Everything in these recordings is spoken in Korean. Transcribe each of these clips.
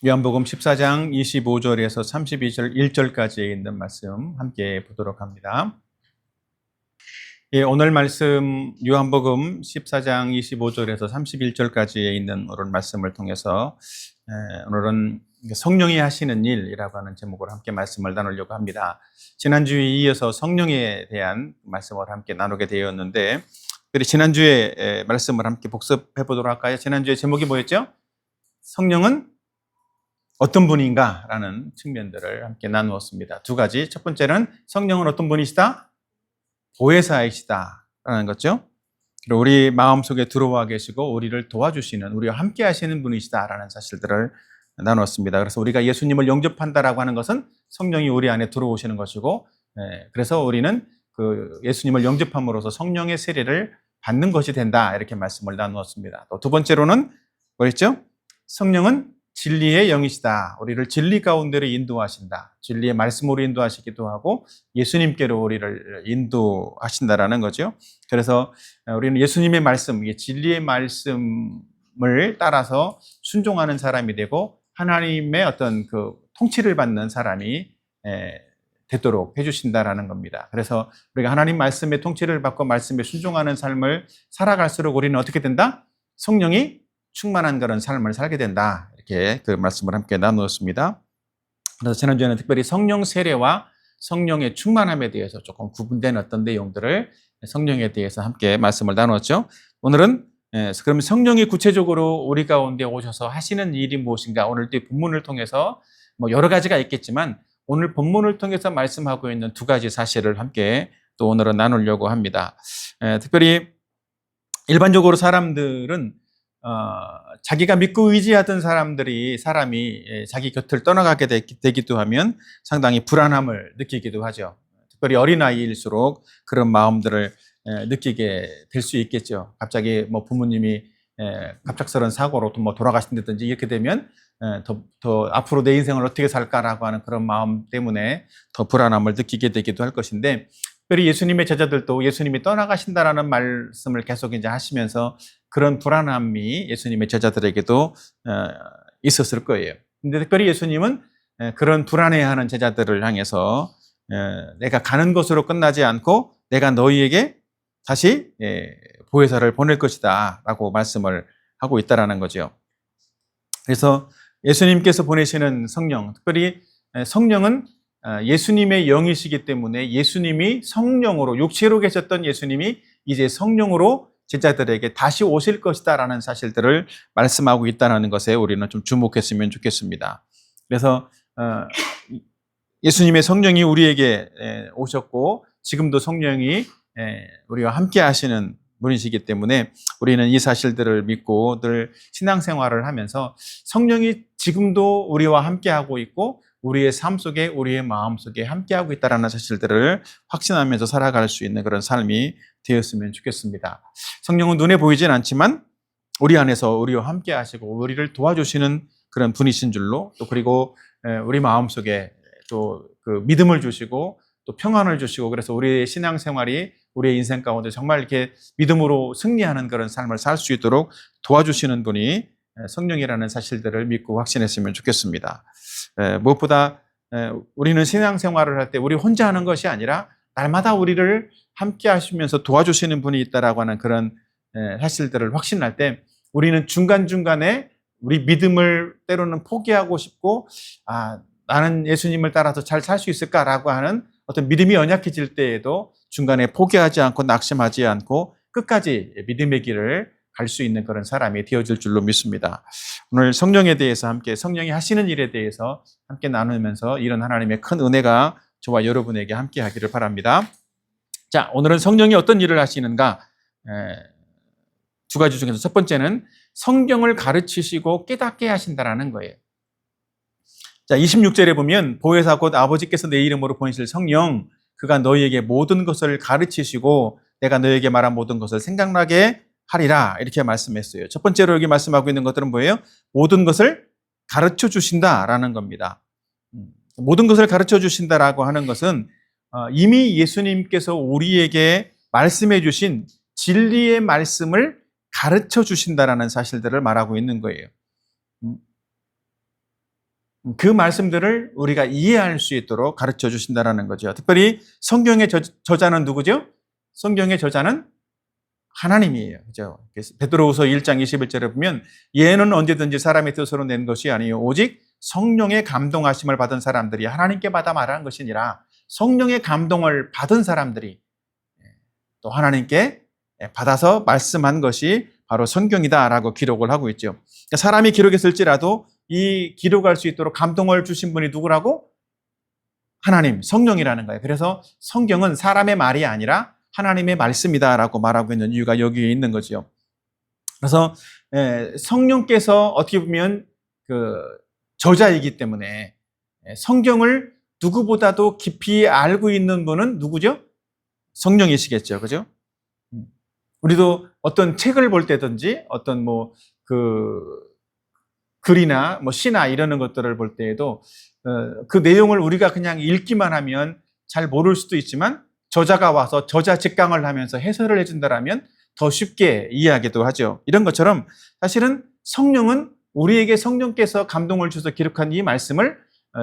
요한복음 14장 25절에서 32절 1절까지에 있는 말씀 함께 보도록 합니다. 예, 오늘 말씀 요한복음 14장 25절에서 31절까지에 있는 오늘 말씀을 통해서 오늘은 성령이 하시는 일이라고 하는 제목으로 함께 말씀을 나누려고 합니다. 지난주에 이어서 성령에 대한 말씀을 함께 나누게 되었는데, 지난주에 말씀을 함께 복습해 보도록 할까요? 지난주에 제목이 뭐였죠? 성령은 어떤 분인가? 라는 측면들을 함께 나누었습니다. 두 가지. 첫 번째는 성령은 어떤 분이시다? 보혜사이시다 라는 거죠. 그리고 우리 마음속에 들어와 계시고 우리를 도와주시는, 우리와 함께 하시는 분이시다 라는 사실들을 나누었습니다. 그래서 우리가 예수님을 영접한다라고 하는 것은 성령이 우리 안에 들어오시는 것이고, 그래서 우리는 그 예수님을 영접함으로써 성령의 세례를 받는 것이 된다, 이렇게 말씀을 나누었습니다. 또 두 번째로는 뭐였죠? 성령은 진리의 영이시다. 우리를 진리 가운데로 인도하신다. 진리의 말씀으로 인도하시기도 하고 예수님께로 우리를 인도하신다라는 거죠. 그래서 우리는 예수님의 말씀, 진리의 말씀을 따라서 순종하는 사람이 되고 하나님의 어떤 그 통치를 받는 사람이 되도록 해주신다라는 겁니다. 그래서 우리가 하나님 말씀의 통치를 받고 말씀에 순종하는 삶을 살아갈수록 우리는 어떻게 된다? 성령이 충만한 그런 삶을 살게 된다. 이렇게 그 말씀을 함께 나누었습니다. 그래서 지난주에는 특별히 성령 세례와 성령의 충만함에 대해서 조금 구분된 어떤 내용들을, 성령에 대해서 함께 말씀을 나누었죠. 오늘은 그러면 성령이 구체적으로 우리 가운데 오셔서 하시는 일이 무엇인가? 오늘 또 본문을 통해서 뭐 여러 가지가 있겠지만 오늘 본문을 통해서 말씀하고 있는 두 가지 사실을 함께 또 오늘은 나누려고 합니다. 특별히 일반적으로 사람들은 자기가 믿고 의지하던 사람이 자기 곁을 떠나가게 되기도 하면 상당히 불안함을 느끼기도 하죠. 특별히 어린아이일수록 그런 마음들을 느끼게 될 수 있겠죠. 갑자기 뭐 부모님이 갑작스러운 사고로 뭐 돌아가신다든지 이렇게 되면 더 앞으로 내 인생을 어떻게 살까라고 하는 그런 마음 때문에 더 불안함을 느끼게 되기도 할 것인데, 특별히 예수님의 제자들도 예수님이 떠나가신다라는 말씀을 계속 이제 하시면서 그런 불안함이 예수님의 제자들에게도 있었을 거예요. 근데 특별히 예수님은 그런 불안해하는 제자들을 향해서 내가 가는 것으로 끝나지 않고 내가 너희에게 다시 보혜사를 보낼 것이다 라고 말씀을 하고 있다라는 거죠. 그래서 예수님께서 보내시는 성령, 특별히 성령은 예수님의 영이시기 때문에 예수님이 성령으로, 육체로 계셨던 예수님이 이제 성령으로 제자들에게 다시 오실 것이다 라는 사실들을 말씀하고 있다는 것에 우리는 좀 주목했으면 좋겠습니다. 그래서 예수님의 성령이 우리에게 오셨고 지금도 성령이 우리와 함께 하시는 분이시기 때문에 우리는 이 사실들을 믿고 늘 신앙생활을 하면서 성령이 지금도 우리와 함께하고 있고 우리의 삶 속에, 우리의 마음 속에 함께하고 있다는 사실들을 확신하면서 살아갈 수 있는 그런 삶이 되었으면 좋겠습니다. 성령은 눈에 보이진 않지만 우리 안에서 우리와 함께 하시고 우리를 도와주시는 그런 분이신 줄로, 또 그리고 우리 마음 속에 또 그 믿음을 주시고 또 평안을 주시고, 그래서 우리의 신앙생활이 우리의 인생 가운데 정말 이렇게 믿음으로 승리하는 그런 삶을 살 수 있도록 도와주시는 분이 성령이라는 사실들을 믿고 확신했으면 좋겠습니다. 무엇보다 우리는 신앙생활을 할 때 우리 혼자 하는 것이 아니라 날마다 우리를 함께 하시면서 도와주시는 분이 있다라고 하는 그런 사실들을 확신할 때 우리는 중간중간에 우리 믿음을 때로는 포기하고 싶고, 나는 예수님을 따라서 잘 살 수 있을까라고 하는 어떤 믿음이 연약해질 때에도 중간에 포기하지 않고 낙심하지 않고 끝까지 믿음의 길을 갈 수 있는 그런 사람이 되어질 줄로 믿습니다. 오늘 성령에 대해서 함께, 성령이 하시는 일에 대해서 함께 나누면서 이런 하나님의 큰 은혜가 저와 여러분에게 함께 하기를 바랍니다. 자, 오늘은 성령이 어떤 일을 하시는가? 두 가지 중에서 첫 번째는 성경을 가르치시고 깨닫게 하신다라는 거예요. 자, 26절에 보면 보혜사 곧 아버지께서 내 이름으로 보내실 성령, 그가 너희에게 모든 것을 가르치시고 내가 너희에게 말한 모든 것을 생각나게 하리라, 이렇게 말씀했어요. 첫 번째로 여기 말씀하고 있는 것들은 뭐예요? 모든 것을 가르쳐 주신다라는 겁니다. 모든 것을 가르쳐 주신다라고 하는 것은 이미 예수님께서 우리에게 말씀해 주신 진리의 말씀을 가르쳐 주신다라는 사실들을 말하고 있는 거예요. 그 말씀들을 우리가 이해할 수 있도록 가르쳐 주신다는 거죠. 특별히 성경의 저자는 누구죠? 성경의 저자는 하나님이에요. 그죠? 베드로후서 1장 21절에 보면 예는 언제든지 사람의 뜻으로 낸 것이 아니요 오직 성령의 감동하심을 받은 사람들이 하나님께 받아 말하는 것이니라. 성령의 감동을 받은 사람들이 또 하나님께 받아서 말씀한 것이 바로 성경이다라고 기록을 하고 있죠. 그러니까 사람이 기록했을지라도 이 기록할 수 있도록 감동을 주신 분이 누구라고? 하나님, 성령이라는 거예요. 그래서 성경은 사람의 말이 아니라 하나님의 말씀이다라고 말하고 있는 이유가 여기에 있는 거죠. 그래서 성령께서 어떻게 보면 그 저자이기 때문에 성경을 누구보다도 깊이 알고 있는 분은 누구죠? 성령이시겠죠. 그죠? 우리도 어떤 책을 볼 때든지 어떤 글이나 시나 이러는 것들을 볼 때에도 그 내용을 우리가 그냥 읽기만 하면 잘 모를 수도 있지만 저자가 와서 저자 직강을 하면서 해설을 해준다라면 더 쉽게 이해하기도 하죠. 이런 것처럼 사실은 성령은 우리에게 성령께서 감동을 주셔서 기록한 이 말씀을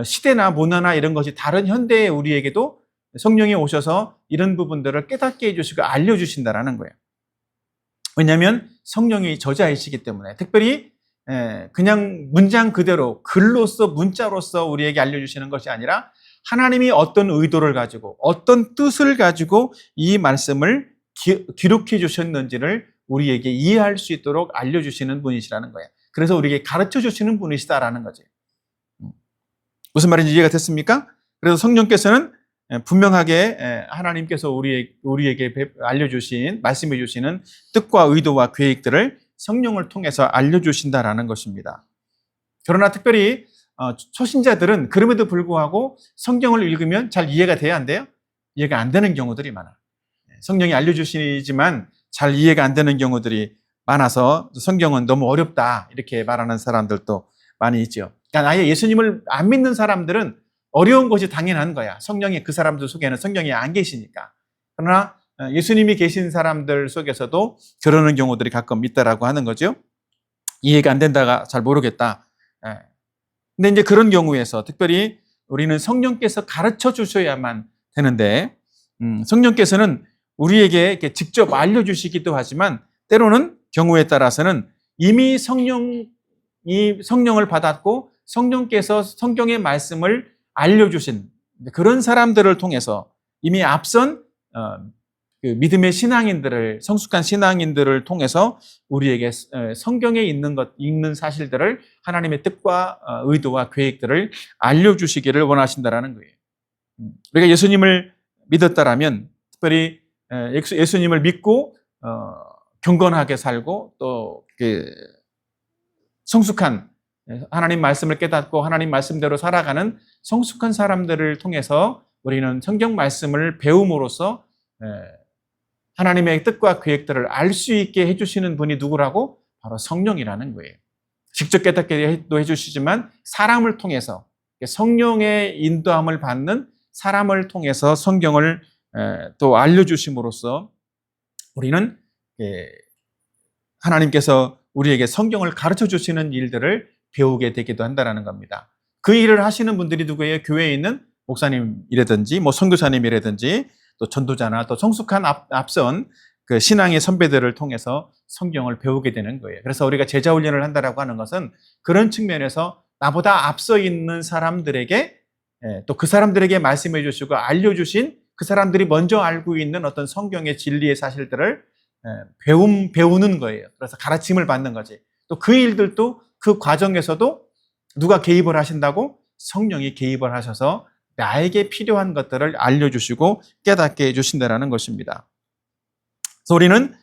시대나 문화나 이런 것이 다른 현대의 우리에게도 성령이 오셔서 이런 부분들을 깨닫게 해주시고 알려주신다라는 거예요. 왜냐하면 성령이 저자이시기 때문에 특별히 그냥 문장 그대로 글로서 문자로서 우리에게 알려주시는 것이 아니라 하나님이 어떤 의도를 가지고 어떤 뜻을 가지고 이 말씀을 기록해 주셨는지를 우리에게 이해할 수 있도록 알려주시는 분이시라는 거예요. 그래서 우리에게 가르쳐 주시는 분이시다라는 거지. 무슨 말인지 이해가 됐습니까? 그래서 성령께서는 분명하게 하나님께서 우리에게 알려주신, 말씀해 주시는 뜻과 의도와 계획들을 성령을 통해서 알려주신다라는 것입니다. 그러나 특별히 초신자들은 그럼에도 불구하고 성경을 읽으면 잘 이해가 돼야 안 돼요? 이해가 안 되는 경우들이 많아요. 성령이 알려주시지만 잘 이해가 안 되는 경우들이 많아서 성경은 너무 어렵다 이렇게 말하는 사람들도 많이 있죠. 그러니까 아예 예수님을 안 믿는 사람들은 어려운 것이 당연한 거야. 성령이 그 사람들 속에는 성령이 안 계시니까. 그러나 예수님이 계신 사람들 속에서도 그러는 경우들이 가끔 있다라고 하는 거죠. 이해가 안 된다가 잘 모르겠다. 근데 이제 그런 경우에서 특별히 우리는 성령께서 가르쳐 주셔야만 되는데 성령께서는 우리에게 이렇게 직접 알려주시기도 하지만 때로는 경우에 따라서는 이미 성령을 받았고 성령께서 성경의 말씀을 알려주신 그런 사람들을 통해서 이미 앞선 그 믿음의 신앙인들을 성숙한 신앙인들을 통해서 우리에게 성경에 있는 사실들을 하나님의 뜻과 의도와 계획들을 알려주시기를 원하신다라는 거예요. 우리가 예수님을 믿었다라면 특별히 예수님을 믿고 경건하게 살고 또 성숙한 하나님 말씀을 깨닫고 하나님 말씀대로 살아가는 성숙한 사람들을 통해서 우리는 성경 말씀을 배움으로써 하나님의 뜻과 계획들을 알 수 있게 해주시는 분이 누구라고? 바로 성령이라는 거예요. 직접 깨닫게도 해주시지만 사람을 통해서 성령의 인도함을 받는 사람을 통해서 성경을 또 알려주심으로써 우리는 하나님께서 우리에게 성경을 가르쳐 주시는 일들을 배우게 되기도 한다는 겁니다. 그 일을 하시는 분들이 누구예요? 교회에 있는 목사님이라든지 선교사님이라든지 또 전도자나 또 성숙한 앞선 그 신앙의 선배들을 통해서 성경을 배우게 되는 거예요. 그래서 우리가 제자 훈련을 한다라고 하는 것은 그런 측면에서 나보다 앞서 있는 사람들에게 또 그 사람들에게 말씀해 주시고 알려주신 그 사람들이 먼저 알고 있는 어떤 성경의 진리의 사실들을 배우는 거예요. 그래서 가르침을 받는 거지. 또 그 일들도 그 과정에서도 누가 개입을 하신다고? 성령이 개입을 하셔서 나에게 필요한 것들을 알려주시고 깨닫게 해주신다는 것입니다. 그래서 우리는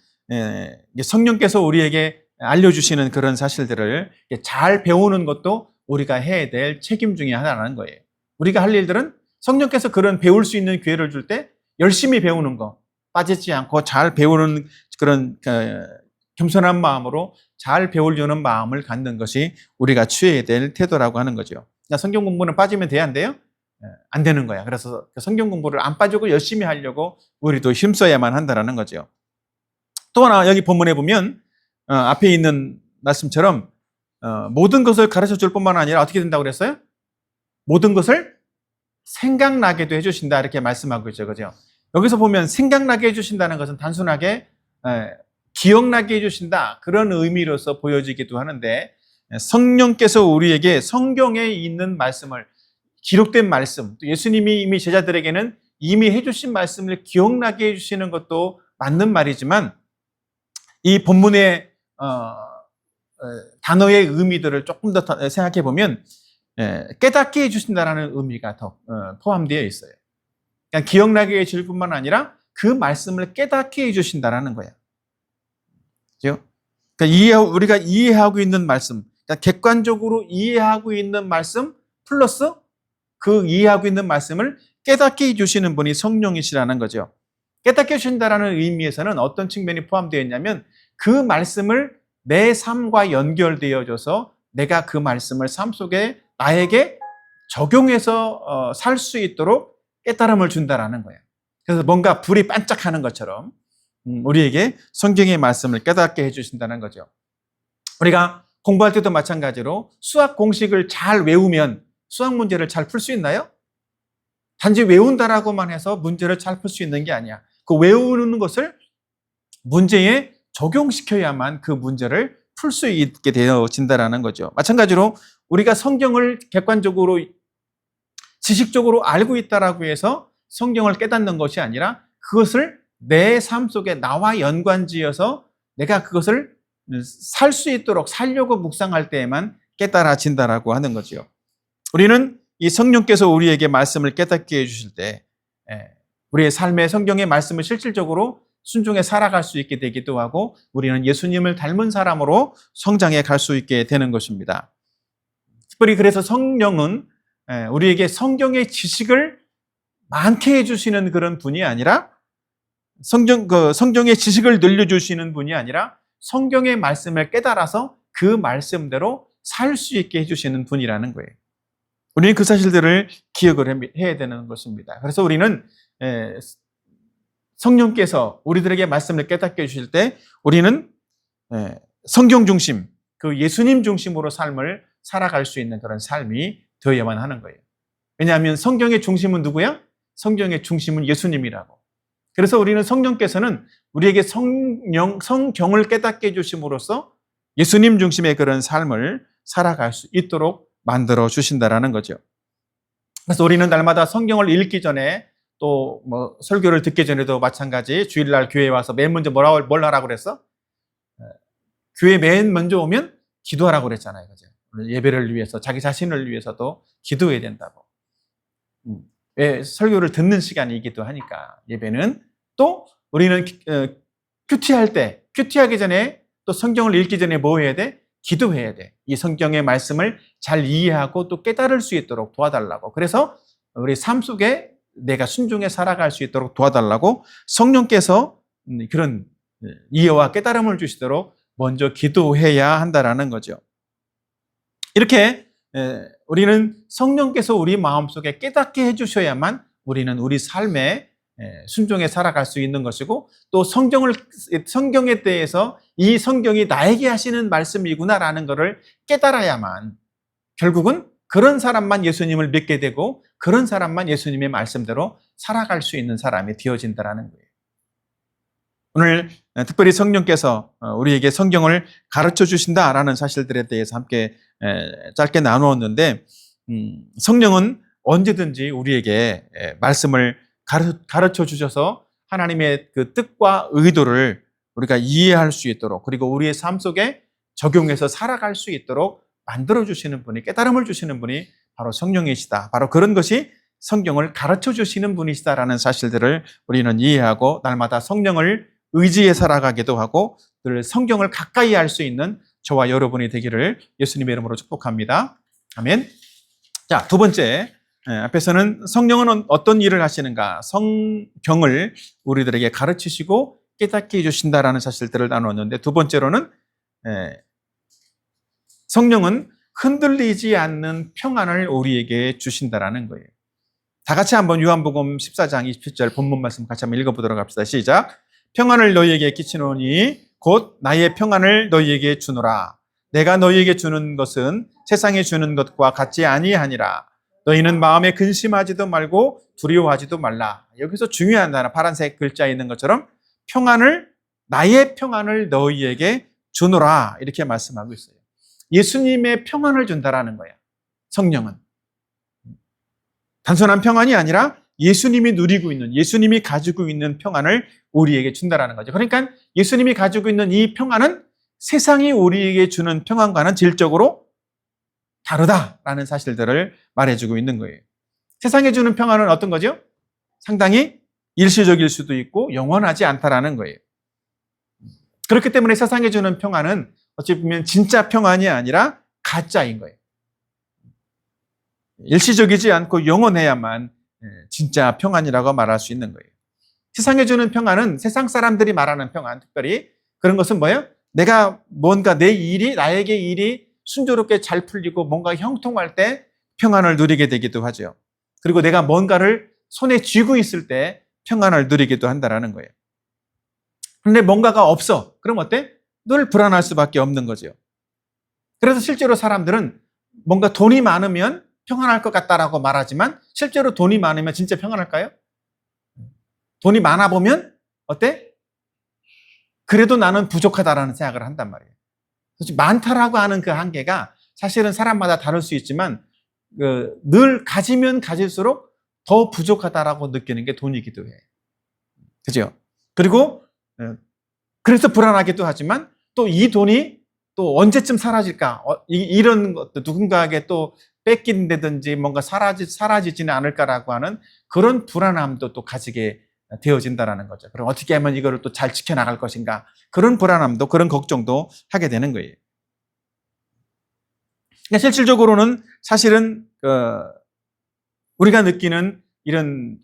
성령께서 우리에게 알려주시는 그런 사실들을 잘 배우는 것도 우리가 해야 될 책임 중에 하나라는 거예요. 우리가 할 일들은 성령께서 그런 배울 수 있는 기회를 줄 때 열심히 배우는 거, 빠지지 않고 잘 배우는 그런 겸손한 마음으로 잘 배우려는 마음을 갖는 것이 우리가 취해야 될 태도라고 하는 거죠. 성경 공부는 빠지면 돼야 안 돼요? 안 되는 거야. 그래서 성경 공부를 안 빠지고 열심히 하려고 우리도 힘써야만 한다는 거죠. 또 하나 여기 본문에 보면 앞에 있는 말씀처럼 모든 것을 가르쳐 줄 뿐만 아니라 어떻게 된다고 그랬어요? 모든 것을 생각나게도 해주신다 이렇게 말씀하고 있죠. 그죠? 여기서 보면 생각나게 해주신다는 것은 단순하게 기억나게 해주신다 그런 의미로서 보여지기도 하는데, 성령께서 우리에게 성경에 있는 말씀을, 기록된 말씀, 또 예수님이 이미 제자들에게는 이미 해주신 말씀을 기억나게 해주시는 것도 맞는 말이지만, 이 본문의 단어의 의미들을 조금 더 생각해 보면 깨닫게 해주신다라는 의미가 더 포함되어 있어요. 그냥 기억나게 해줄 뿐만 아니라 그 말씀을 깨닫게 해주신다라는 거예요. 그렇죠? 그러니까 우리가 이해하고 있는 말씀, 그러니까 객관적으로 이해하고 있는 말씀 플러스 그 이해하고 있는 말씀을 깨닫게 해주시는 분이 성령이시라는 거죠. 깨닫게 해주신다라는 의미에서는 어떤 측면이 포함되어 있냐면, 그 말씀을 내 삶과 연결되어져서 내가 그 말씀을 삶 속에 나에게 적용해서 살 수 있도록 깨달음을 준다라는 거예요. 그래서 뭔가 불이 반짝하는 것처럼 우리에게 성경의 말씀을 깨닫게 해주신다는 거죠. 우리가 공부할 때도 마찬가지로 수학 공식을 잘 외우면 수학 문제를 잘 풀 수 있나요? 단지 외운다라고만 해서 문제를 잘 풀 수 있는 게 아니야. 그 외우는 것을 문제에 적용시켜야만 그 문제를 풀 수 있게 되어진다라는 거죠. 마찬가지로 우리가 성경을 객관적으로 지식적으로 알고 있다라고 해서 성경을 깨닫는 것이 아니라, 그것을 내 삶 속에 나와 연관지어서 내가 그것을 살 수 있도록 살려고 묵상할 때에만 깨달아진다라고 하는 거죠. 우리는 이 성령께서 우리에게 말씀을 깨닫게 해주실 때 우리의 삶에 성경의 말씀을 실질적으로 순종해 살아갈 수 있게 되기도 하고, 우리는 예수님을 닮은 사람으로 성장해 갈 수 있게 되는 것입니다. 특별히 그래서 성령은 우리에게 성경의 지식을 많게 해주시는 그런 분이 아니라, 성경의 지식을 늘려주시는 분이 아니라 성경의 말씀을 깨달아서 그 말씀대로 살 수 있게 해주시는 분이라는 거예요. 우리는 그 사실들을 기억을 해야 되는 것입니다. 그래서 우리는 성령께서 우리들에게 말씀을 깨닫게 해주실 때 우리는 성경 중심, 그 예수님 중심으로 삶을 살아갈 수 있는 그런 삶이 되어야만 하는 거예요. 왜냐하면 성경의 중심은 누구야? 성경의 중심은 예수님이라고. 그래서 우리는 성령께서는 우리에게 성경을 깨닫게 해주심으로써 예수님 중심의 그런 삶을 살아갈 수 있도록 만들어 주신다라는 거죠. 그래서 우리는 날마다 성경을 읽기 전에, 또 뭐 설교를 듣기 전에도 마찬가지, 주일날 교회에 와서 맨 먼저 뭘 하라고 그랬어? 교회 맨 먼저 오면 기도하라고 그랬잖아요. 그죠? 예배를 위해서, 자기 자신을 위해서도 기도해야 된다고. 왜? 설교를 듣는 시간이기도 하니까. 예배는 또 우리는 큐티하기 전에, 또 성경을 읽기 전에 뭐 해야 돼? 기도해야 돼. 이 성경의 말씀을 잘 이해하고 또 깨달을 수 있도록 도와달라고. 그래서 우리 삶 속에 내가 순종해 살아갈 수 있도록 도와달라고 성령께서 그런 이해와 깨달음을 주시도록 먼저 기도해야 한다라는 거죠. 이렇게 우리는 성령께서 우리 마음속에 깨닫게 해주셔야만 우리는 우리 삶에 순종해 살아갈 수 있는 것이고, 또 성경에 대해서 이 성경이 나에게 하시는 말씀이구나라는 것을 깨달아야만 결국은 그런 사람만 예수님을 믿게 되고, 그런 사람만 예수님의 말씀대로 살아갈 수 있는 사람이 되어진다라는 거예요. 오늘 특별히 성령께서 우리에게 성경을 가르쳐 주신다라는 사실들에 대해서 함께 짧게 나누었는데, 성령은 언제든지 우리에게 말씀을 가르쳐 주셔서 하나님의 그 뜻과 의도를 우리가 이해할 수 있도록, 그리고 우리의 삶 속에 적용해서 살아갈 수 있도록 만들어 주시는 분이, 깨달음을 주시는 분이 바로 성령이시다. 바로 그런 것이 성경을 가르쳐 주시는 분이시다라는 사실들을 우리는 이해하고, 날마다 성령을 의지해 살아가기도 하고, 늘 성경을 가까이 할 수 있는 저와 여러분이 되기를 예수님의 이름으로 축복합니다. 아멘. 자, 두 번째, 앞에서는 성령은 어떤 일을 하시는가, 성경을 우리들에게 가르치시고 깨닫게 해주신다라는 사실들을 나누었는데, 두 번째로는 성령은 흔들리지 않는 평안을 우리에게 주신다라는 거예요. 다 같이 한번 요한복음 14장 27절 본문 말씀 같이 한번 읽어보도록 합시다. 시작. 평안을 너희에게 끼치노니 곧 나의 평안을 너희에게 주노라. 내가 너희에게 주는 것은 세상에 주는 것과 같지 아니하니라. 너희는 마음에 근심하지도 말고 두려워하지도 말라. 여기서 중요한 단어, 파란색 글자 있는 것처럼 나의 평안을 너희에게 주노라. 이렇게 말씀하고 있어요. 예수님의 평안을 준다라는 거예요. 성령은. 단순한 평안이 아니라 예수님이 누리고 있는, 예수님이 가지고 있는 평안을 우리에게 준다라는 거죠. 그러니까 예수님이 가지고 있는 이 평안은 세상이 우리에게 주는 평안과는 질적으로 다르다라는 사실들을 말해주고 있는 거예요. 세상에 주는 평안은 어떤 거죠? 상당히 일시적일 수도 있고 영원하지 않다라는 거예요. 그렇기 때문에 세상에 주는 평안은 어찌 보면 진짜 평안이 아니라 가짜인 거예요. 일시적이지 않고 영원해야만 진짜 평안이라고 말할 수 있는 거예요. 세상에 주는 평안은 세상 사람들이 말하는 평안, 특별히 그런 것은 뭐예요? 내가 뭔가 나에게 일이 순조롭게 잘 풀리고 뭔가 형통할 때 평안을 누리게 되기도 하죠. 그리고 내가 뭔가를 손에 쥐고 있을 때 평안을 누리기도 한다라는 거예요. 그런데 뭔가가 없어. 그럼 어때? 늘 불안할 수밖에 없는 거죠. 그래서 실제로 사람들은 뭔가 돈이 많으면 평안할 것 같다라고 말하지만 실제로 돈이 많으면 진짜 평안할까요? 돈이 많아 보면 어때? 그래도 나는 부족하다라는 생각을 한단 말이에요. 많다라고 하는 그 한계가 사실은 사람마다 다를 수 있지만 늘 가지면 가질수록 더 부족하다라고 느끼는 게 돈이기도 해. 그죠? 그리고 그래서 불안하기도 하지만 또 이 돈이 또 언제쯤 사라질까? 이런 것도 누군가에게 또 뺏긴다든지 뭔가 사라지지는 않을까라고 하는 그런 불안함도 또 가지게 되어진다라는 거죠. 그럼 어떻게 하면 이거를 또 잘 지켜나갈 것인가? 그런 불안함도, 그런 걱정도 하게 되는 거예요. 그러니까 실질적으로는 사실은 우리가 느끼는 이런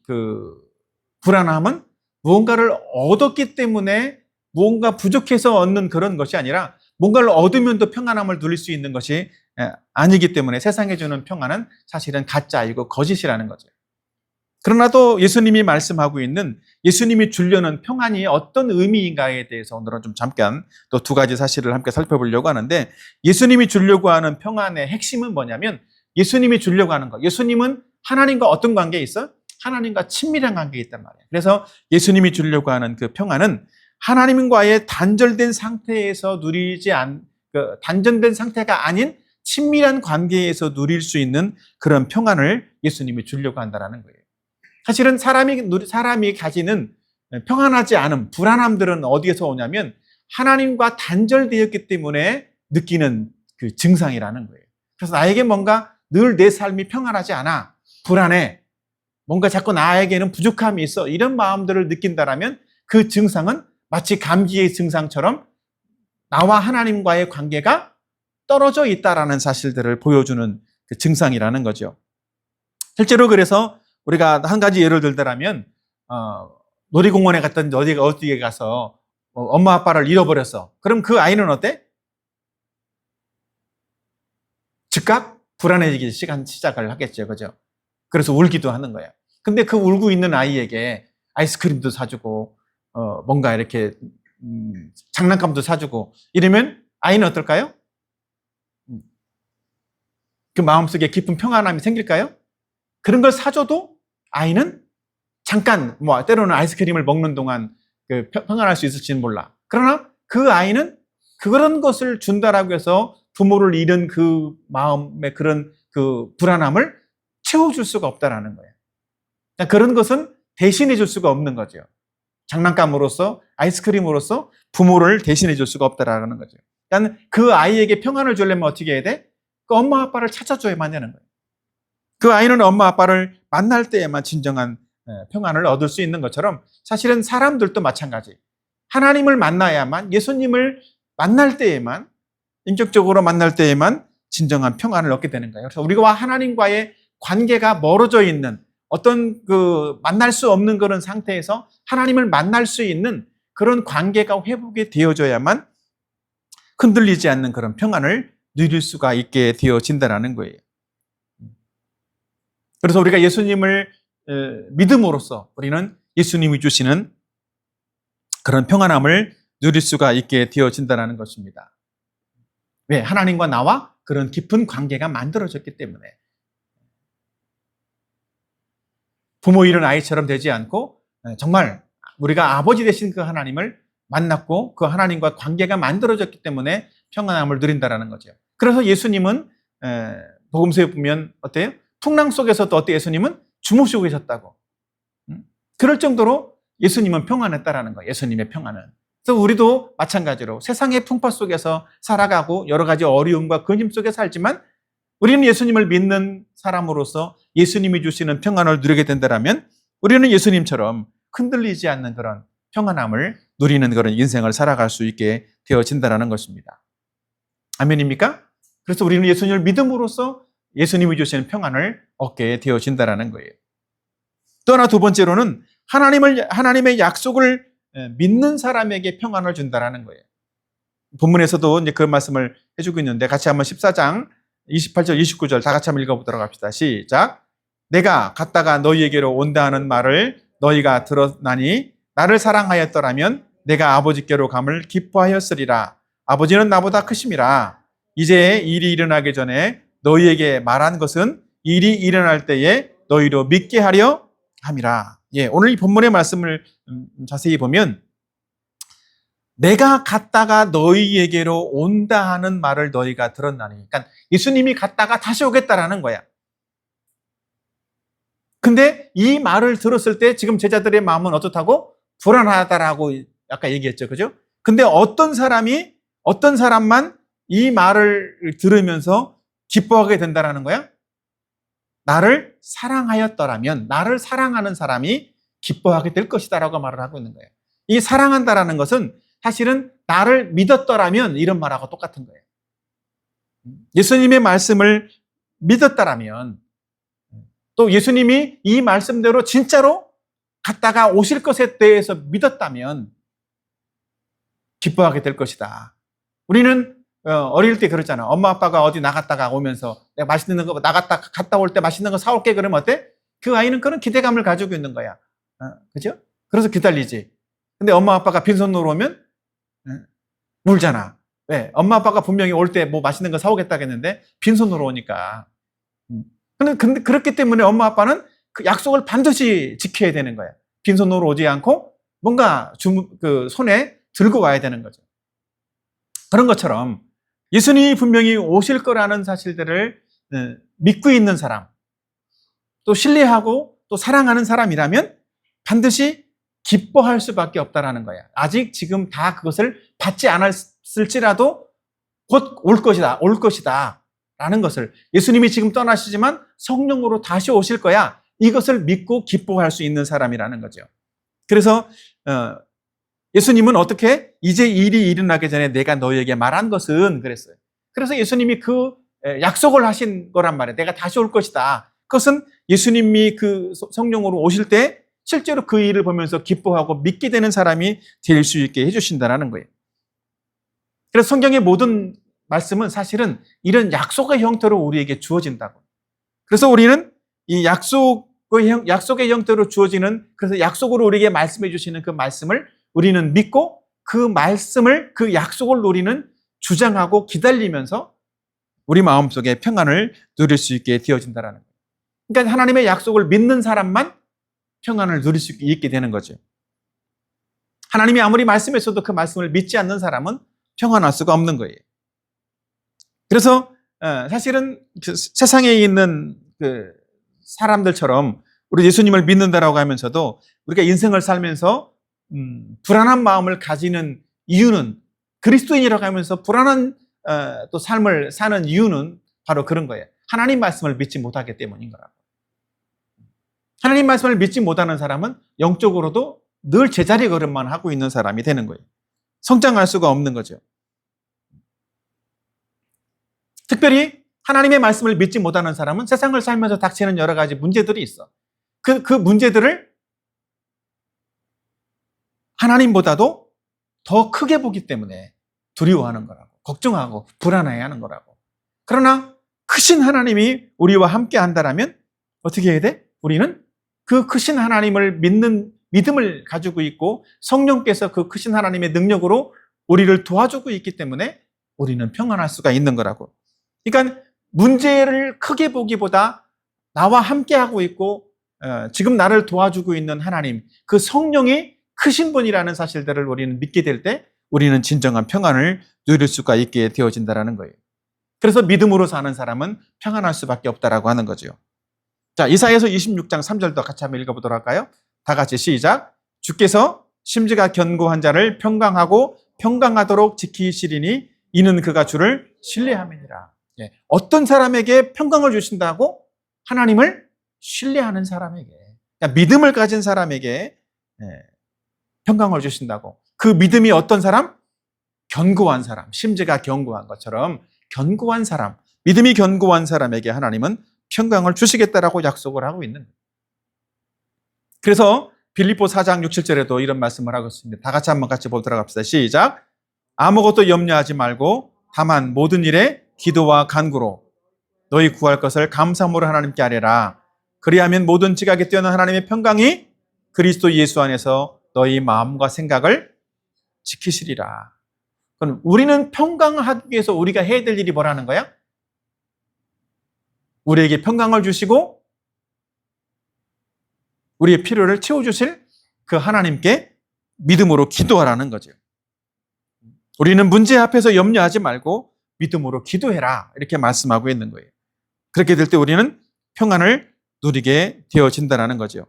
불안함은 무언가를 얻었기 때문에 무언가 부족해서 얻는 그런 것이 아니라 뭔가를 얻으면 또 평안함을 누릴 수 있는 것이 아니기 때문에 세상에 주는 평안은 사실은 가짜이고 거짓이라는 거죠. 그러나 또 예수님이 말씀하고 있는 예수님이 주려는 평안이 어떤 의미인가에 대해서 오늘은 좀 잠깐 또 두 가지 사실을 함께 살펴보려고 하는데, 예수님이 주려고 하는 평안의 핵심은 뭐냐면 예수님이 주려고 하는 것. 예수님은 하나님과 어떤 관계에 있어? 하나님과 친밀한 관계에 있단 말이에요. 그래서 예수님이 주려고 하는 그 평안은 하나님과의 단절된 상태에서 단절된 상태가 아닌 친밀한 관계에서 누릴 수 있는 그런 평안을 예수님이 주려고 한다는 거예요. 사실은 사람이 가지는 평안하지 않음, 불안함들은 어디에서 오냐면 하나님과 단절되었기 때문에 느끼는 그 증상이라는 거예요. 그래서 나에게 뭔가 늘 내 삶이 평안하지 않아, 불안해, 뭔가 자꾸 나에게는 부족함이 있어, 이런 마음들을 느낀다라면 그 증상은 마치 감기의 증상처럼 나와 하나님과의 관계가 떨어져 있다라는 사실들을 보여주는 그 증상이라는 거죠. 실제로 그래서 우리가 한 가지 예를 들자면 놀이공원에 갔던 어디에 가서 엄마 아빠를 잃어버렸어. 그럼 그 아이는 어때? 즉각 불안해지기 시작을 하겠죠. 그죠? 그래서 울기도 하는 거야. 근데 그 울고 있는 아이에게 아이스크림도 사주고 뭔가 이렇게 장난감도 사주고 이러면 아이는 어떨까요? 그 마음속에 깊은 평안함이 생길까요? 그런 걸 사줘도 아이는 잠깐 때로는 아이스크림을 먹는 동안 평안할 수 있을지는 몰라. 그러나 그 아이는 그런 것을 준다라고 해서 부모를 잃은 그 마음의 그런 그 불안함을 채워줄 수가 없다라는 거예요. 그러니까 그런 것은 대신해 줄 수가 없는 거죠. 장난감으로서, 아이스크림으로서 부모를 대신해 줄 수가 없다라는 거죠. 그러니까 그 아이에게 평안을 주려면 어떻게 해야 돼? 그 엄마 아빠를 찾아줘야만 되는 거예요. 그 아이는 엄마 아빠를 만날 때에만 진정한 평안을 얻을 수 있는 것처럼 사실은 사람들도 마찬가지. 하나님을 만나야만, 예수님을 만날 때에만, 인격적으로 만날 때에만 진정한 평안을 얻게 되는 거예요. 그래서 우리와 하나님과의 관계가 멀어져 있는 어떤 만날 수 없는 그런 상태에서 하나님을 만날 수 있는 그런 관계가 회복이 되어져야만 흔들리지 않는 그런 평안을 누릴 수가 있게 되어진다는 거예요. 그래서 우리가 예수님을 믿음으로써 우리는 예수님이 주시는 그런 평안함을 누릴 수가 있게 되어진다는 것입니다. 왜? 하나님과 나와 그런 깊은 관계가 만들어졌기 때문에. 부모 잃은 아이처럼 되지 않고 정말 우리가 아버지 되신 그 하나님을 만났고 그 하나님과 관계가 만들어졌기 때문에 평안함을 누린다라는 거죠. 그래서 예수님은 복음서에 보면 어때요? 풍랑 속에서도 어때 예수님은 주무시고 계셨다고. 그럴 정도로 예수님은 평안했다라는 거예요. 예수님의 평안은. 그래서 우리도 마찬가지로 세상의 풍파 속에서 살아가고 여러 가지 어려움과 근심 속에 살지만 우리는 예수님을 믿는 사람으로서 예수님이 주시는 평안을 누리게 된다면 우리는 예수님처럼 흔들리지 않는 그런 평안함을 누리는 그런 인생을 살아갈 수 있게 되어진다는 것입니다. 아멘입니까? 그래서 우리는 예수님을 믿음으로써 예수님이 주시는 평안을 얻게 되어진다는 거예요. 또 하나 두 번째로는 하나님의 약속을 믿는 사람에게 평안을 준다는 거예요. 본문에서도 이제 그 말씀을 해주고 있는데 같이 한번 14장 28절 29절 다 같이 한번 읽어보도록 합시다. 시작. 내가 갔다가 너희에게로 온다 하는 말을 너희가 들었나니 나를 사랑하였더라면 내가 아버지께로 감을 기뻐하였으리라. 아버지는 나보다 크심이라. 이제 일이 일어나기 전에 너희에게 말한 것은 일이 일어날 때에 너희로 믿게 하려 함이라. 예, 오늘 이 본문의 말씀을 자세히 보면 내가 갔다가 너희에게로 온다 하는 말을 너희가 들었나니. 그러니까 예수님이 갔다가 다시 오겠다라는 거야. 근데 이 말을 들었을 때 지금 제자들의 마음은 어떻다고? 불안하다라고 아까 얘기했죠. 그죠? 근데 어떤 사람만 이 말을 들으면서 기뻐하게 된다라는 거야? 나를 사랑하였더라면, 나를 사랑하는 사람이 기뻐하게 될 것이다라고 말을 하고 있는 거예요. 이 사랑한다라는 것은 사실은 나를 믿었더라면 이런 말하고 똑같은 거예요. 예수님의 말씀을 믿었다라면 또 예수님이 이 말씀대로 진짜로 갔다가 오실 것에 대해서 믿었다면 기뻐하게 될 것이다. 우리는 어릴 때 그랬잖아. 엄마 아빠가 어디 나갔다가 오면서 내가 맛있는 거 갔다 올 때 맛있는 거 사올게 그러면 어때? 그 아이는 그런 기대감을 가지고 있는 거야. 그죠? 그래서 기다리지. 근데 엄마 아빠가 빈손으로 오면 울잖아. 왜? 엄마 아빠가 분명히 올 때 뭐 맛있는 거 사오겠다고 했는데 빈손으로 오니까. 근데 그렇기 때문에 엄마 아빠는 그 약속을 반드시 지켜야 되는 거야. 빈손으로 오지 않고 뭔가 손에 들고 와야 되는 거죠. 그런 것처럼 예수님이 분명히 오실 거라는 사실들을 믿고 있는 사람, 또 신뢰하고 또 사랑하는 사람이라면 반드시 기뻐할 수밖에 없다라는 거야. 아직 지금 다 그것을 받지 않았을지라도 곧 올 것이다 라는 것을, 예수님이 지금 떠나시지만 성령으로 다시 오실 거야, 이것을 믿고 기뻐할 수 있는 사람이라는 거죠. 그래서 예수님은 어떻게? 이제 일이 일어나기 전에 내가 너희에게 말한 것은 그랬어요. 그래서 예수님이 그 약속을 하신 거란 말이에요. 내가 다시 올 것이다. 그것은 예수님이 그 성령으로 오실 때 실제로 그 일을 보면서 기뻐하고 믿게 되는 사람이 될 수 있게 해주신다는 거예요. 그래서 성경의 모든 말씀은 사실은 이런 약속의 형태로 우리에게 주어진다고. 그래서 우리는 이 약속의 형태로 주어지는, 그래서 약속으로 우리에게 말씀해 주시는 그 말씀을 우리는 믿고 그 약속을 우리는 주장하고 기다리면서 우리 마음속에 평안을 누릴 수 있게 되어진다는 거예요. 그러니까 하나님의 약속을 믿는 사람만 평안을 누릴 수 있게 되는 거죠. 하나님이 아무리 말씀했어도 그 말씀을 믿지 않는 사람은 평안할 수가 없는 거예요. 그래서 사실은 세상에 있는 그 사람들처럼 우리 예수님을 믿는다라고 하면서도 우리가 인생을 살면서 불안한 마음을 가지는 이유는, 그리스도인이라고 하면서 불안한 또 삶을 사는 이유는 바로 그런 거예요. 하나님 말씀을 믿지 못하기 때문인 거라고. 하나님 말씀을 믿지 못하는 사람은 영적으로도 늘 제자리 걸음만 하고 있는 사람이 되는 거예요. 성장할 수가 없는 거죠. 특별히 하나님의 말씀을 믿지 못하는 사람은 세상을 살면서 닥치는 여러 가지 문제들이 있어. 그 문제들을 하나님보다도 더 크게 보기 때문에 두려워하는 거라고, 걱정하고 불안해하는 거라고. 그러나 크신 하나님이 우리와 함께 한다면 어떻게 해야 돼? 우리는 그 크신 하나님을 믿는 믿음을 가지고 있고 성령께서 그 크신 하나님의 능력으로 우리를 도와주고 있기 때문에 우리는 평안할 수가 있는 거라고. 그러니까 문제를 크게 보기보다 나와 함께 하고 있고 지금 나를 도와주고 있는 하나님, 그 성령이 크신 분이라는 사실들을 우리는 믿게 될 때 우리는 진정한 평안을 누릴 수가 있게 되어진다는 거예요. 그래서 믿음으로 사는 사람은 평안할 수밖에 없다라고 하는 거죠. 자, 이사야서 26장 3절도 같이 한번 읽어보도록 할까요? 다 같이 시작. 주께서 심지가 견고한 자를 평강하고 평강하도록 지키시리니 이는 그가 주를 신뢰함이니라. 어떤 사람에게 평강을 주신다고? 하나님을 신뢰하는 사람에게, 그러니까 믿음을 가진 사람에게 평강을 주신다고. 그 믿음이 어떤 사람? 견고한 사람, 심지가 견고한 것처럼 견고한 사람, 믿음이 견고한 사람에게 하나님은 평강을 주시겠다라고 약속을 하고 있는 거예요. 그래서 빌립보 4장 6, 7절에도 이런 말씀을 하고 있습니다. 다 같이 한번 같이 보도록 합시다. 시작. 아무것도 염려하지 말고 다만 모든 일에 기도와 간구로 너희 구할 것을 감사함으로 하나님께 아뢰라. 그리하면 모든 지각에 뛰어난 하나님의 평강이 그리스도 예수 안에서 너희 마음과 생각을 지키시리라. 그럼 우리는 평강하기 위해서 우리가 해야 될 일이 뭐라는 거야? 우리에게 평강을 주시고 우리의 필요를 채워주실 그 하나님께 믿음으로 기도하라는 거죠. 우리는 문제 앞에서 염려하지 말고 믿음으로 기도해라, 이렇게 말씀하고 있는 거예요. 그렇게 될 때 우리는 평안을 누리게 되어진다는 거죠.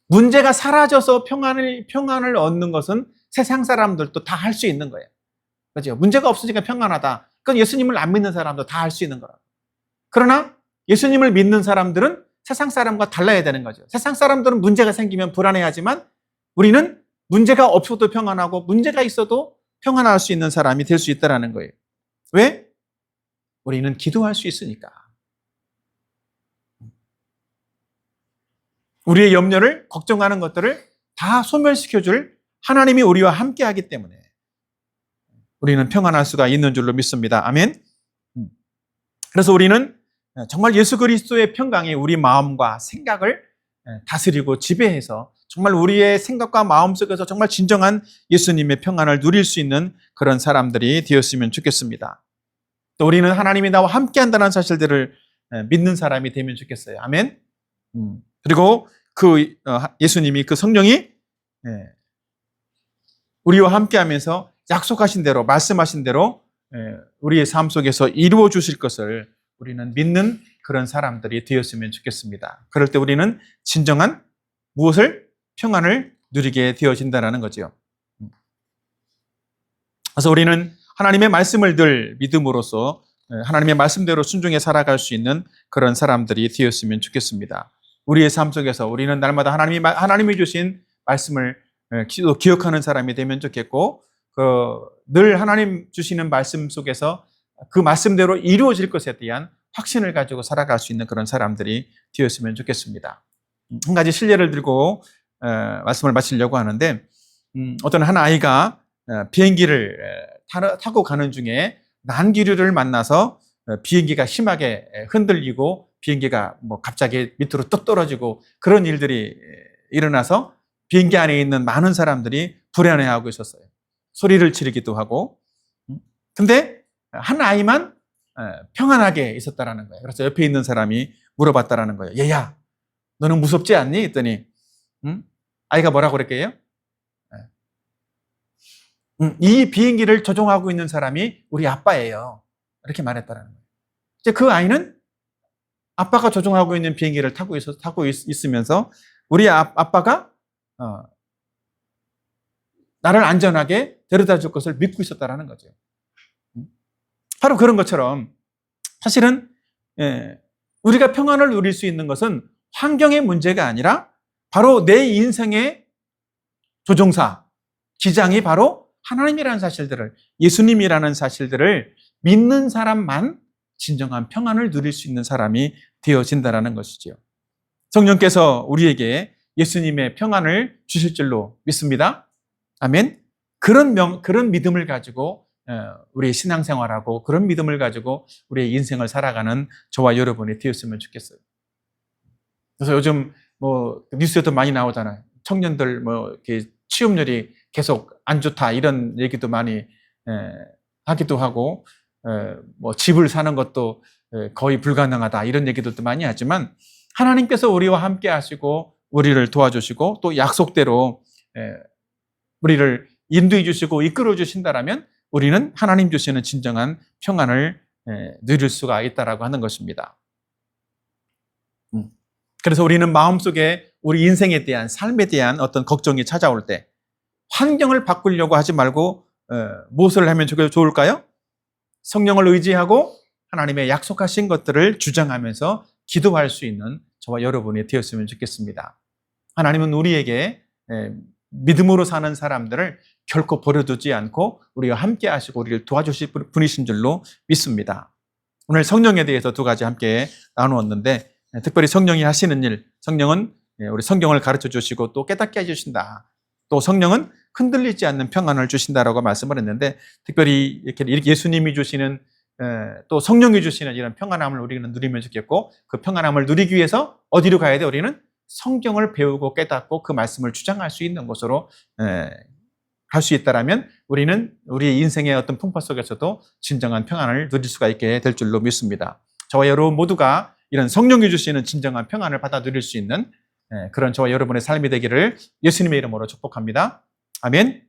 문제가 사라져서 평안을 얻는 것은 세상 사람들도 다 할 수 있는 거예요. 그렇죠? 문제가 없으니까 평안하다. 그건 예수님을 안 믿는 사람도 다 할 수 있는 거라고. 그러나 예수님을 믿는 사람들은 세상 사람과 달라야 되는 거죠. 세상 사람들은 문제가 생기면 불안해하지만 우리는 문제가 없어도 평안하고 문제가 있어도 평안할 수 있는 사람이 될 수 있다는 거예요. 왜? 우리는 기도할 수 있으니까. 우리의 염려를, 걱정하는 것들을 다 소멸시켜줄 하나님이 우리와 함께하기 때문에 우리는 평안할 수가 있는 줄로 믿습니다. 아멘. 그래서 우리는 정말 예수 그리스도의 평강이 우리 마음과 생각을 다스리고 지배해서 정말 우리의 생각과 마음 속에서 정말 진정한 예수님의 평안을 누릴 수 있는 그런 사람들이 되었으면 좋겠습니다. 또 우리는 하나님이 나와 함께한다는 사실들을 믿는 사람이 되면 좋겠어요. 아멘. 그리고 그 예수님이, 그 성령이 우리와 함께하면서 약속하신 대로, 말씀하신 대로 우리의 삶 속에서 이루어 주실 것을 우리는 믿는 그런 사람들이 되었으면 좋겠습니다. 그럴 때 우리는 진정한 무엇을? 평안을 누리게 되어진다는 거죠. 그래서 우리는 하나님의 말씀을 늘 믿음으로써 하나님의 말씀대로 순종해 살아갈 수 있는 그런 사람들이 되었으면 좋겠습니다. 우리의 삶 속에서 우리는 날마다 하나님이 주신 말씀을 기억하는 사람이 되면 좋겠고, 늘 하나님 주시는 말씀 속에서 그 말씀대로 이루어질 것에 대한 확신을 가지고 살아갈 수 있는 그런 사람들이 되었으면 좋겠습니다. 한 가지 실례를 들고 말씀을 마치려고 하는데, 어떤 한 아이가 비행기를 타고 가는 중에 난기류를 만나서 비행기가 심하게 흔들리고 비행기가 갑자기 밑으로 뚝 떨어지고 그런 일들이 일어나서 비행기 안에 있는 많은 사람들이 불안해하고 있었어요. 소리를 지르기도 하고. 근데 한 아이만 평안하게 있었다라는 거예요. 그래서 옆에 있는 사람이 물어봤다라는 거예요. 얘야, 너는 무섭지 않니? 했더니 아이가 뭐라고 그랬게요? 이 비행기를 조종하고 있는 사람이 우리 아빠예요. 이렇게 말했다라는 거예요. 이제 그 아이는 아빠가 조종하고 있는 비행기를 타고 있으면서 우리 아빠가 나를 안전하게 데려다 줄 것을 믿고 있었다라는 거죠. 바로 그런 것처럼 사실은 우리가 평안을 누릴 수 있는 것은 환경의 문제가 아니라 바로 내 인생의 조종사, 기장이 바로 하나님이라는 사실들을, 예수님이라는 사실들을 믿는 사람만 진정한 평안을 누릴 수 있는 사람이 되어진다는 것이지요. 성령께서 우리에게 예수님의 평안을 주실 줄로 믿습니다. 아멘. 그런 믿음을 가지고 우리의 신앙생활하고 그런 믿음을 가지고 우리의 인생을 살아가는 저와 여러분이 되었으면 좋겠어요. 그래서 요즘 뉴스에도 많이 나오잖아요. 청년들 이렇게 취업률이 계속 안 좋다 이런 얘기도 많이 하기도 하고, 집을 사는 것도 거의 불가능하다 이런 얘기도 많이 하지만, 하나님께서 우리와 함께 하시고 우리를 도와주시고 또 약속대로 우리를 인도해 주시고 이끌어 주신다라면 우리는 하나님 주시는 진정한 평안을 누릴 수가 있다라고 하는 것입니다. 그래서 우리는 마음속에 우리 인생에 대한 삶에 대한 어떤 걱정이 찾아올 때 환경을 바꾸려고 하지 말고 무엇을 하면 좋을까요? 성령을 의지하고 하나님의 약속하신 것들을 주장하면서 기도할 수 있는 저와 여러분이 되었으면 좋겠습니다. 하나님은 우리에게 믿음으로 사는 사람들을 결코 버려두지 않고 우리와 함께 하시고 우리를 도와주실 분이신 줄로 믿습니다. 오늘 성령에 대해서 두 가지 함께 나누었는데 특별히 성령이 하시는 일, 성령은 우리 성경을 가르쳐 주시고 또 깨닫게 해주신다. 또 성령은 흔들리지 않는 평안을 주신다라고 말씀을 했는데 특별히 이렇게 예수님이 주시는 또 성령이 주시는 이런 평안함을 우리는 누리면 좋겠고 그 평안함을 누리기 위해서 어디로 가야 돼? 우리는 성경을 배우고 깨닫고 그 말씀을 주장할 수 있는 곳으로 갈 수 있다라면 우리는 우리의 인생의 어떤 풍파 속에서도 진정한 평안을 누릴 수가 있게 될 줄로 믿습니다. 저와 여러분 모두가 이런 성령이 주시는 진정한 평안을 받아 누릴 수 있는 그런 저와 여러분의 삶이 되기를 예수님의 이름으로 축복합니다. 아멘.